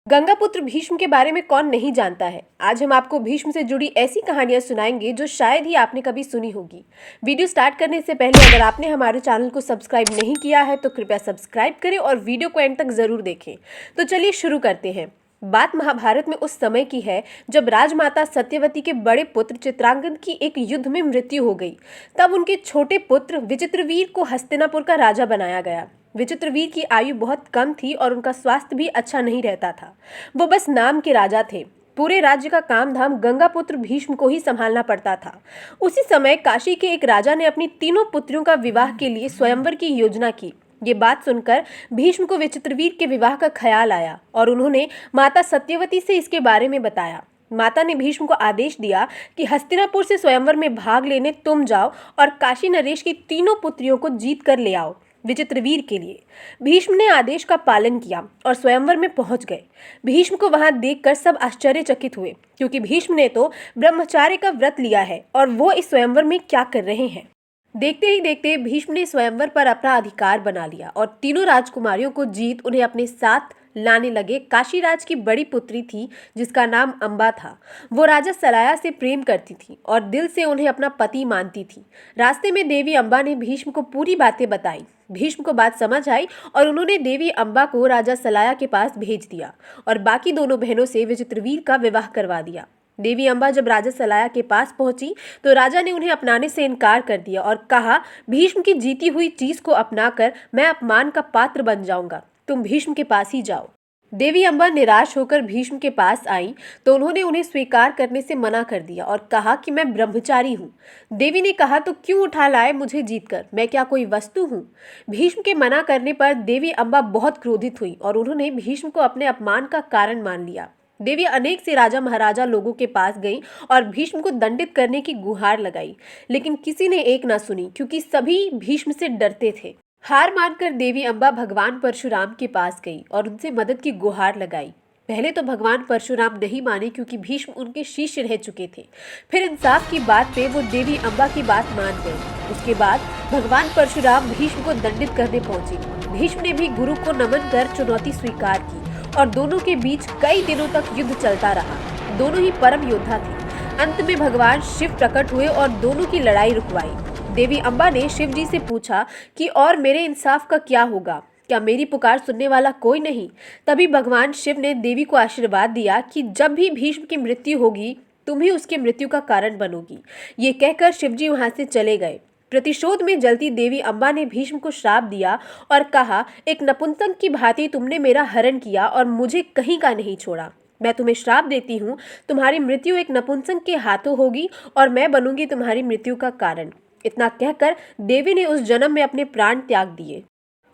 गंगापुत्र भीष्म के बारे में कौन नहीं जानता है। आज हम आपको भीष्म से जुड़ी ऐसी कहानियां सुनाएंगे जो शायद ही आपने कभी सुनी होगी। वीडियो स्टार्ट करने से पहले अगर आपने हमारे चैनल को सब्सक्राइब नहीं किया है तो कृपया सब्सक्राइब करें और वीडियो को एंड तक जरूर देखें। तो चलिए शुरू करते हैं। बात महाभारत में उस समय की है जब राजमाता सत्यवती के बड़े पुत्र चित्रांगद की एक युद्ध में मृत्यु हो गई। तब उनके छोटे पुत्र विचित्रवीर को हस्तिनापुर का राजा बनाया गया। विचित्रवीर की आयु बहुत कम थी और उनका स्वास्थ्य भी अच्छा नहीं रहता था। वो बस नाम के राजा थे। पूरे राज्य का काम धाम गंगापुत्र भीष्म को ही संभालना पड़ता था। उसी समय काशी के एक राजा ने अपनी तीनों पुत्रियों का विवाह के लिए स्वयंवर की योजना की। ये बात सुनकर भीष्म को विचित्रवीर के विवाह का ख्याल आया और उन्होंने माता सत्यवती से इसके बारे में बताया। माता ने भीष्म को आदेश दिया कि हस्तिनापुर से स्वयंवर में भाग लेने तुम जाओ और काशी नरेश की तीनों पुत्रियों को जीत कर ले आओ विचित्रवीर के लिए। भीष्म ने आदेश का पालन किया और स्वयंवर में पहुंच गए। भीष्म को वहां देखकर सब आश्चर्यचकित हुए, क्योंकि भीष्म ने तो ब्रह्मचार्य का व्रत लिया है और वो इस स्वयंवर में क्या कर रहे हैं। देखते ही देखते भीष्म ने स्वयंवर पर अपना अधिकार बना लिया और तीनों राजकुमारियों को जीत उन्हें अपने साथ लाने लगे। काशीराज की बड़ी पुत्री थी जिसका नाम अंबा था। वो राजा सलाया से प्रेम करती थी और दिल से उन्हें अपना पति मानती थी। रास्ते में देवी अंबा ने भीष्म को पूरी बातें बताई। भीष्म को बात समझ आई और उन्होंने देवी अंबा को राजा सलाया के पास भेज दिया और बाकी दोनों बहनों से विचित्रवीर का विवाह करवा दिया। देवी अंबा जब राजा सलाया के पास पहुंची तो राजा ने उन्हें अपनाने से इनकार कर दिया और कहा, भीष्म की जीती हुई चीज को अपनाकर मैं अपमान का पात्र बन जाऊंगा। तुम भीष्म के पास ही जाओ। देवी अंबा निराश होकर भीष्म के पास आई तो उन्होंने उन्हें स्वीकार करने से मना कर दिया और कहा कि मैं ब्रह्मचारी हूँ। देवी ने कहा, तो क्यों उठा लाए मुझे जीतकर, मैं क्या कोई वस्तु हूँ। भीष्म के मना करने पर देवी अंबा बहुत क्रोधित हुई और उन्होंने भीष्म को अपने अपमान का कारण मान लिया। देवी अनेक से राजा महाराजा लोगों के पास गई और भीष्म को दंडित करने की गुहार लगाई, लेकिन किसी ने एक ना सुनी, क्योंकि सभी भीष्म से डरते थे। हार मानकर देवी अंबा भगवान परशुराम के पास गई और उनसे मदद की गुहार लगाई। पहले तो भगवान परशुराम नहीं माने, क्योंकि भीष्म उनके शिष्य रह चुके थे। फिर इंसाफ की बात पे वो देवी अंबा की बात मान गए। उसके बाद भगवान परशुराम भीष्म को दंडित करने पहुंचे। भीष्म ने भी गुरु को नमन कर चुनौती स्वीकार की और दोनों के बीच कई दिनों तक युद्ध चलता रहा। दोनों ही परम योद्धा थे। अंत में भगवान शिव प्रकट हुए और दोनों की लड़ाई रुकवाई। देवी अंबा ने शिव जी से पूछा कि और मेरे इंसाफ का क्या होगा, क्या मेरी पुकार सुनने वाला कोई नहीं। तभी भगवान शिव ने देवी को आशीर्वाद दिया कि जब भी भीष्म की मृत्यु होगी तुम ही उसकी मृत्यु का कारण बनोगी। ये कहकर शिव जी वहां से चले गए। प्रतिशोध में जलती देवी अंबा ने भीष्म को श्राप दिया और कहा, एक नपुंसक की भांति तुमने मेरा हरण किया और मुझे कहीं का नहीं छोड़ा। मैं तुम्हें श्राप देती हूँ, तुम्हारी मृत्यु एक नपुंसक के हाथों होगी और मैं बनूंगी तुम्हारी मृत्यु का कारण। इतना कहकर देवी ने उस जन्म में अपने प्राण त्याग दिए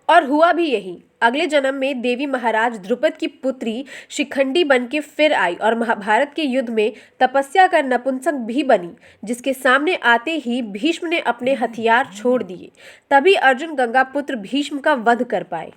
और हुआ भी यही। अगले जन्म में देवी महाराज द्रुपद की पुत्री शिखंडी बन के फिर आई और महाभारत के युद्ध में तपस्या कर नपुंसक भी बनी, जिसके सामने आते ही भीष्म ने अपने हथियार छोड़ दिए। तभी अर्जुन गंगापुत्र भीष्म का वध कर पाए।